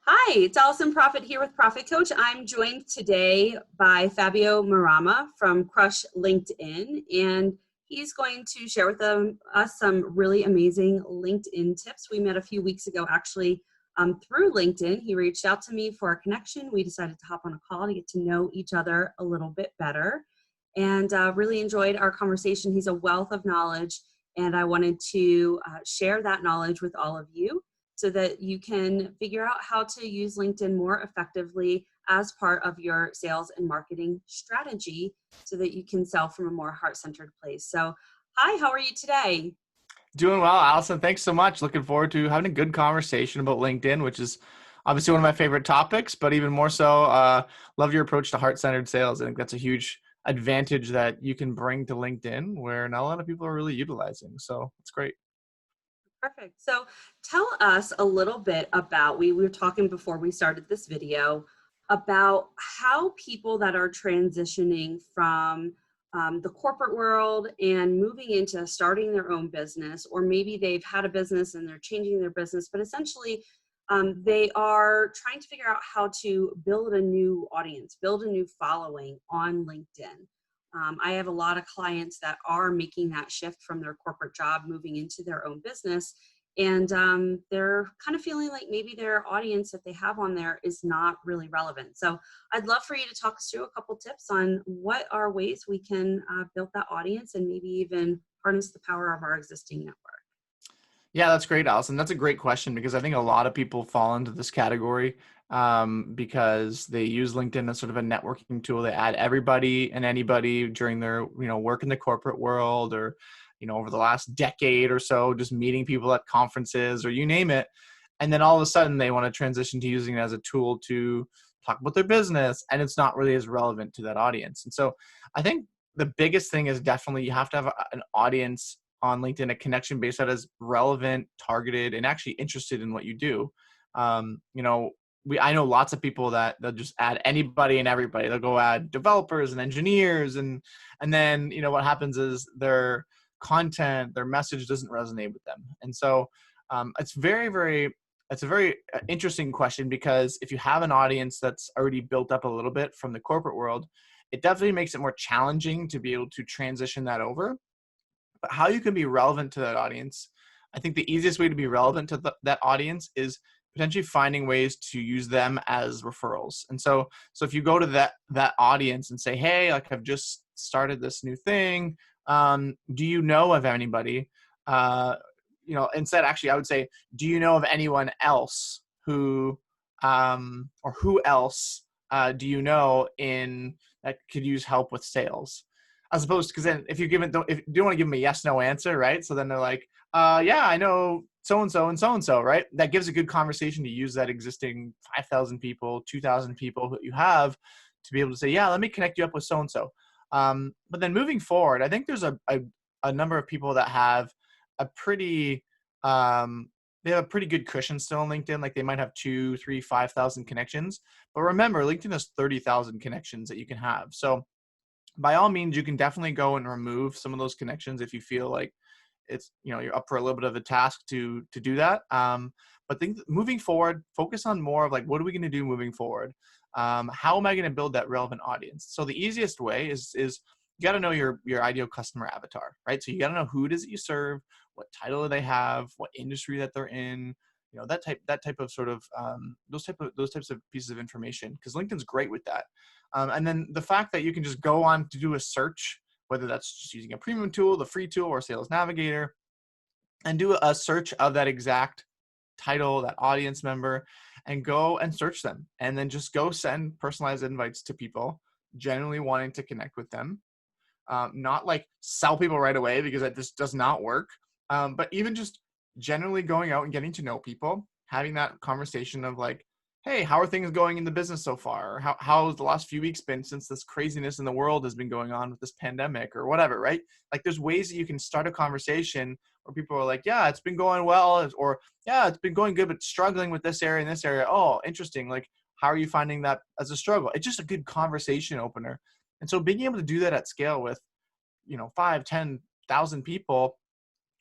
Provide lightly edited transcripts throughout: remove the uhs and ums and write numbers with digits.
Hi, it's Allison Proffit here with Profit Coach. I'm joined today by Fabio Marrama from Crush LinkedIn, and he's going to share with us some really amazing LinkedIn tips. We met a few weeks ago, actually, through LinkedIn. He reached out to me for a connection. We decided to hop on a call to get to know each other a little bit better, and really enjoyed our conversation. He's a wealth of knowledge, and I wanted to share that knowledge with all of you, so that you can figure out how to use LinkedIn more effectively as part of your sales and marketing strategy so that you can sell from a more heart-centered place. So, hi, how are you today? Doing well, Allison. Thanks so much. Looking forward to having a good conversation about LinkedIn, which is obviously one of my favorite topics, but even more so, love your approach to heart-centered sales. I think that's a huge advantage that you can bring to LinkedIn where not a lot of people are really utilizing. So it's great. Perfect. So tell us a little bit about, we were talking before we started this video about how people that are transitioning from the corporate world and moving into starting their own business, or maybe they've had a business and they're changing their business, but essentially they are trying to figure out how to build a new audience, build a new following on LinkedIn. I have a lot of clients that are making that shift from their corporate job, moving into their own business. And they're kind of feeling like maybe their audience that they have on there is not really relevant. So I'd love for you to talk us through a couple tips on what are ways we can build that audience and maybe even harness the power of our existing network. Yeah, that's great, Allison. That's a great question because I think a lot of people fall into this category because they use LinkedIn as sort of a networking tool. They add everybody and anybody during their, work in the corporate world or, over the last decade or so, just meeting people at conferences or you name it. And then all of a sudden they want to transition to using it as a tool to talk about their business, and it's not really as relevant to that audience. And so I think the biggest thing is definitely you have to have an audience on LinkedIn, a connection base that is relevant, targeted, and actually interested in what you do. Um, you know, I know lots of people that they'll just add anybody and everybody. They'll go add developers and engineers, and then what happens is their content, their message doesn't resonate with them. And so it's a very interesting question, because if you have an audience that's already built up a little bit from the corporate world, it definitely makes it more challenging to be able to transition that over. But how you can be relevant to that audience, I think the easiest way to be relevant to that audience is potentially finding ways to use them as referrals. And so if you go to that audience and say, hey, like I've just started this new thing, do you know of anybody? Instead, actually, I would say, do you know of anyone else who, or who else do you know in that could use help with sales? As opposed to, because then if you don't want to give them a yes no answer, right? So then they're like, yeah, I know so and so and so and so, right? That gives a good conversation to use that existing 5,000 people, 2,000 people that you have to be able to say, yeah, let me connect you up with so and so. But then moving forward, I think there's a number of people that have a pretty they have a pretty good cushion still on LinkedIn. Like they might have 2, 3, 5,000 connections. But remember, LinkedIn has 30,000 connections that you can have. So by all means, you can definitely go and remove some of those connections if you feel like it's, you're up for a little bit of a task to do that. But think moving forward, focus on more of like, what are we going to do moving forward? How am I going to build that relevant audience? So the easiest way is you got to know your ideal customer avatar, right? So you got to know who it is that you serve, what title do they have, what industry that they're in, that type of sort of those types of pieces of information, because LinkedIn's great with that. And then the fact that you can just go on to do a search, whether that's just using a premium tool, the free tool, or Sales Navigator, and do a search of that exact title, that audience member, and go and search them. And then just go send personalized invites to people genuinely wanting to connect with them. Not like sell people right away, because that just does not work. But even just generally going out and getting to know people, having that conversation of like, hey, how are things going in the business so far? Or how has the last few weeks been since this craziness in the world has been going on with this pandemic or whatever, right? Like there's ways that you can start a conversation where people are like, yeah, it's been going well, or yeah, it's been going good, but struggling with this area and this area. Oh, interesting. Like, how are you finding that as a struggle? It's just a good conversation opener. And so being able to do that at scale with, 5, 10,000 people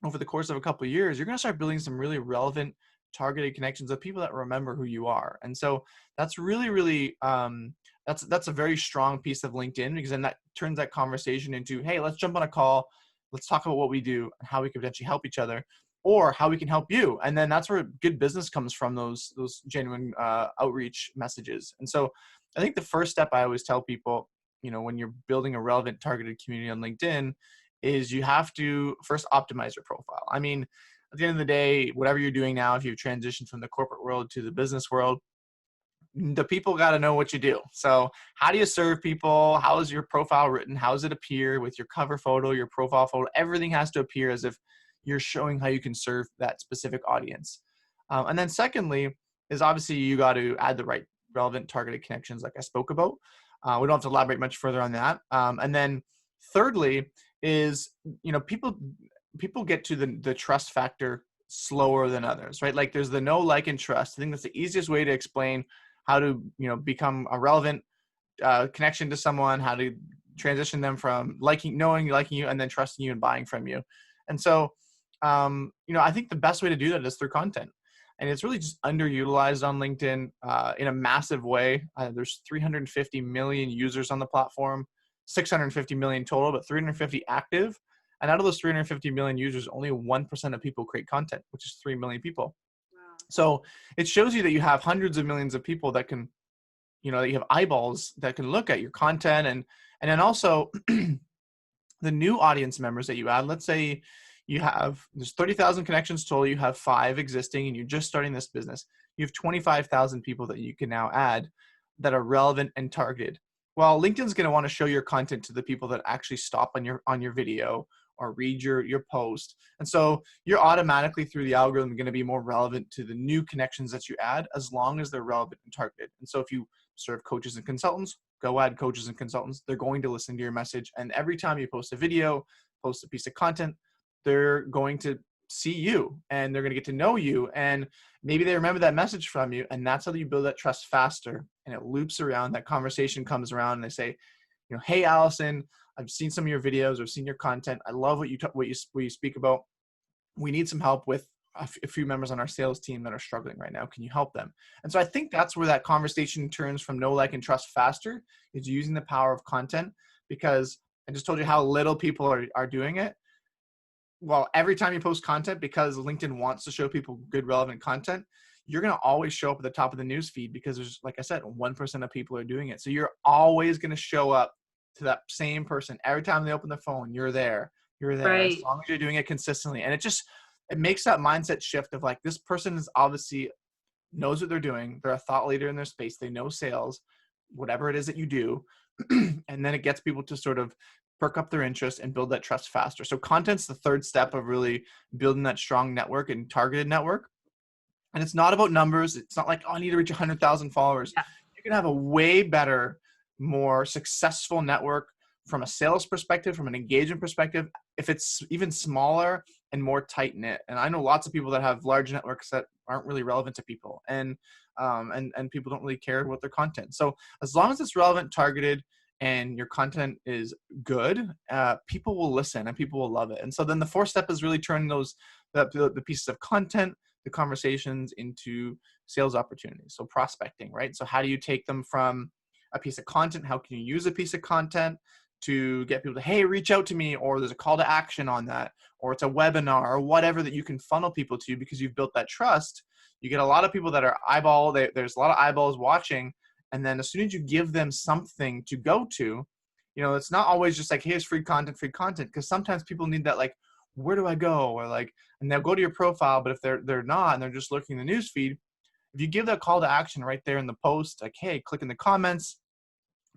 over the course of a couple of years, you're going to start building some really relevant, targeted connections of people that remember who you are. And so that's really, really, that's a very strong piece of LinkedIn, because then that turns that conversation into, hey, let's jump on a call. Let's talk about what we do and how we can potentially help each other, or how we can help you. And then that's where good business comes from, those genuine outreach messages. And so I think the first step I always tell people, when you're building a relevant targeted community on LinkedIn, is you have to first optimize your profile. I mean, at the end of the day, whatever you're doing now, if you've transitioned from the corporate world to the business world, the people got to know what you do. So how do you serve people? How is your profile written? How does it appear with your cover photo, your profile photo? Everything has to appear as if you're showing how you can serve that specific audience. And then secondly is obviously you got to add the right relevant targeted connections like I spoke about. We don't have to elaborate much further on that. And then thirdly is, people get to the trust factor slower than others, right? Like there's the know, like, and trust. I think that's the easiest way to explain how to, become a relevant connection to someone, how to transition them from knowing, liking you, and then trusting you and buying from you. And so, I think the best way to do that is through content. And it's really just underutilized on LinkedIn in a massive way. There's 350 million users on the platform, 650 million total, but 350 active. And out of those 350 million users, only 1% of people create content, which is 3 million people. Wow. So it shows you that you have hundreds of millions of people that can, that you have eyeballs that can look at your content. And then also the new audience members that you add. Let's say there's 30,000 connections total, you have 5 existing, and you're just starting this business. You have 25,000 people that you can now add that are relevant and targeted. Well, LinkedIn's going to want to show your content to the people that actually stop on your video or read your post. And so you're automatically, through the algorithm, going to be more relevant to the new connections that you add, as long as they're relevant and targeted. And so if you serve coaches and consultants, go add coaches and consultants. They're going to listen to your message. And every time you post a video, post a piece of content, they're going to see you and they're going to get to know you. And maybe they remember that message from you. And that's how you build that trust faster. And it loops around, that conversation comes around, and they say, hey, Allison, I've seen some of your videos, I've seen your content. I love what you speak about. We need some help with a few members on our sales team that are struggling right now. Can you help them? And so I think that's where that conversation turns from know, like, and trust faster, is using the power of content. Because I just told you how little people are doing it. Well, every time you post content, because LinkedIn wants to show people good, relevant content, you're going to always show up at the top of the news feed, because there's, like I said, 1% of people are doing it. So you're always going to show up to that same person. Every time they open the phone, you're there. You're there, as Right. long as you're doing it consistently. And it makes that mindset shift of like, this person is obviously knows what they're doing. They're a thought leader in their space. They know sales, whatever it is that you do. And then it gets people to sort of perk up their interest and build that trust faster. So content's the third step of really building that strong network and targeted network. And it's not about numbers. It's not like, oh, I need to reach 100,000 followers. Yeah. You can have a way better, more successful network from a sales perspective, from an engagement perspective, if it's even smaller and more tight knit. And I know lots of people that have large networks that aren't really relevant to people, and people don't really care about their content. So as long as it's relevant, targeted, and your content is good, people will listen and people will love it. And so then the fourth step is really turning the pieces of content, the conversations, into sales opportunities. So prospecting, right? So how do you take them from a piece of content? How can you use a piece of content to get people to, hey, reach out to me, or there's a call to action on that, or it's a webinar, or whatever that you can funnel people to, because you've built that trust. You get a lot of people that are there's a lot of eyeballs watching. And then as soon as you give them something to go to, it's not always just like, hey, it's free content, because sometimes people need that, like, where do I go? Or like, and they'll go to your profile, but if they're not, and they're just looking in the news feed, if you give that call to action right there in the post, like, hey, click in the comments,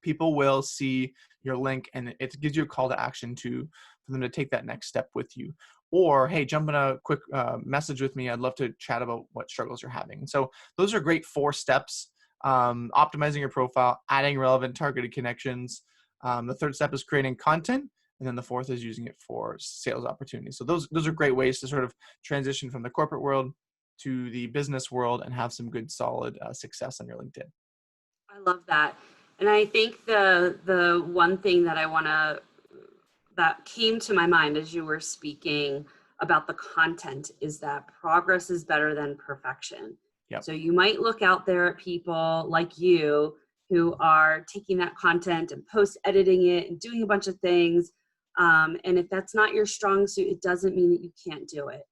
people will see your link, and it gives you a call to action for them to take that next step with you. Or, hey, jump in a quick message with me. I'd love to chat about what struggles you're having. And so those are great 4 steps. Optimizing your profile, adding relevant targeted connections. The third step is creating content. And then the fourth is using it for sales opportunities. So those are great ways to sort of transition from the corporate world to the business world and have some good, solid success on your LinkedIn. I love that. And I think the one thing that that came to my mind as you were speaking about the content is that progress is better than perfection. Yep. So you might look out there at people like you who are taking that content and post editing it and doing a bunch of things. And if that's not your strong suit, it doesn't mean that you can't do it.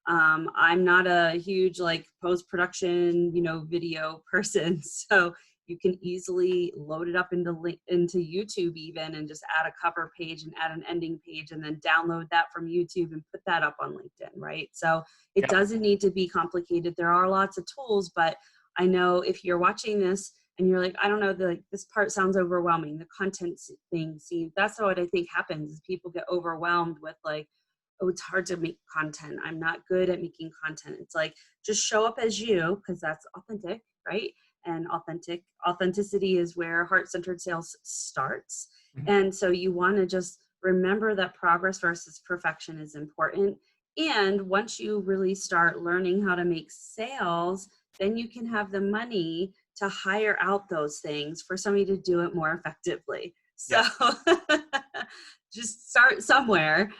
I'm not a huge like post production, video person. So you can easily load it up into YouTube even and just add a cover page and add an ending page and then download that from YouTube and put that up on LinkedIn, right? So it Yep. doesn't need to be complicated. There are lots of tools, but I know if you're watching this and you're like, I don't know, this part sounds overwhelming. The content thing, see, that's what I think happens is people get overwhelmed with like, oh, it's hard to make content. I'm not good at making content. It's like, just show up as you, because that's authentic, right? And authenticity is where heart-centered sales starts. Mhm. And so you want to just remember that progress versus perfection is important. And once you really start learning how to make sales, then you can have the money to hire out those things for somebody to do it more effectively. So Yep. just start somewhere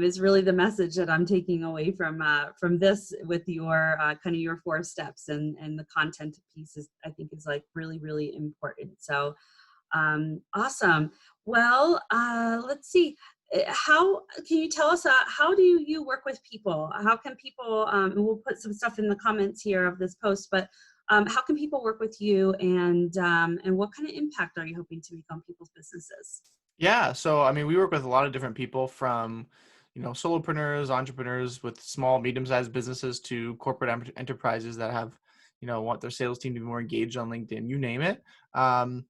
is really the message that I'm taking away from this with your kind of your 4 steps, and the content pieces I think is like really, really important. So awesome. Well, let's see. How can you tell us how do you work with people? How can people, and we'll put some stuff in the comments here of this post, but how can people work with you, and what kind of impact are you hoping to make on people's businesses? Yeah. So, I mean, we work with a lot of different people from, solopreneurs, entrepreneurs with small, medium-sized businesses to corporate enterprises that have, want their sales team to be more engaged on LinkedIn, you name it. Um,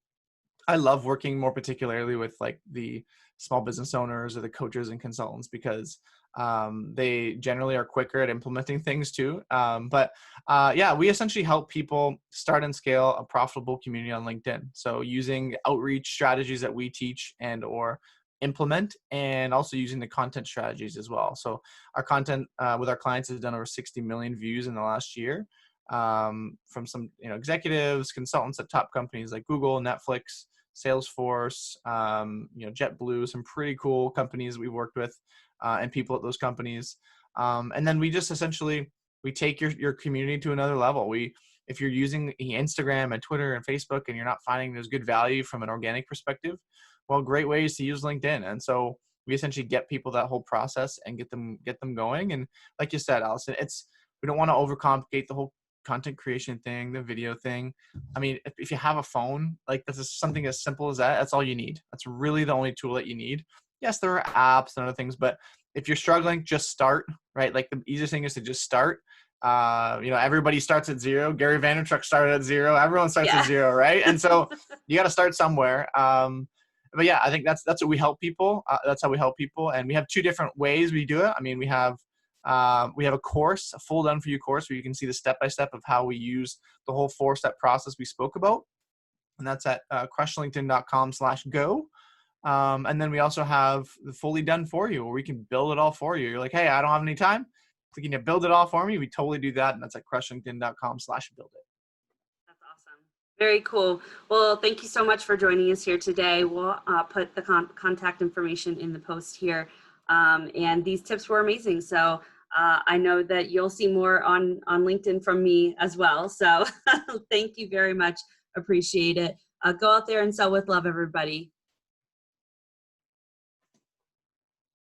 I love working more particularly with like the small business owners or the coaches and consultants because they generally are quicker at implementing things too. Yeah, we essentially help people start and scale a profitable community on LinkedIn. So using outreach strategies that we teach and or implement, and also using the content strategies as well. So our content with our clients has done over 60 million views in the last year, from some executives, consultants at top companies like Google, Netflix, Salesforce, JetBlue, some pretty cool companies we've worked with, and people at those companies. And then we just essentially, we take your community to another level. If you're using Instagram and Twitter and Facebook and you're not finding there's good value from an organic perspective, well, great ways to use LinkedIn. And so we essentially get people that whole process and get them going. And like you said, Allison, we don't want to overcomplicate the whole content creation thing, the video thing. I mean, if you have a phone, like this is something as simple as that, that's all you need. That's really the only tool that you need. Yes, there are apps and other things, but if you're struggling, just start, right? Like the easiest thing is to just start. Everybody starts at 0. Gary Vaynerchuk started at 0. Everyone starts at Yeah. 0, right? And so you got to start somewhere. But yeah, I think that's what we help people. That's how we help people. And we have 2 different ways we do it. I mean, we have a course, a full done for you course where you can see the step-by-step of how we use the whole 4-step process we spoke about. And that's at crushlinkedin.com/go. And then we also have the fully done for you where we can build it all for you. You're like, hey, I don't have any time. Can you build it all for me? We totally do that. And that's at crushlinkedin.com/build it. That's awesome. Very cool. Well, thank you so much for joining us here today. We'll put the contact information in the post here. And these tips were amazing. So I know that you'll see more on LinkedIn from me as well. So thank you very much. Appreciate it. Go out there and sell with love, everybody.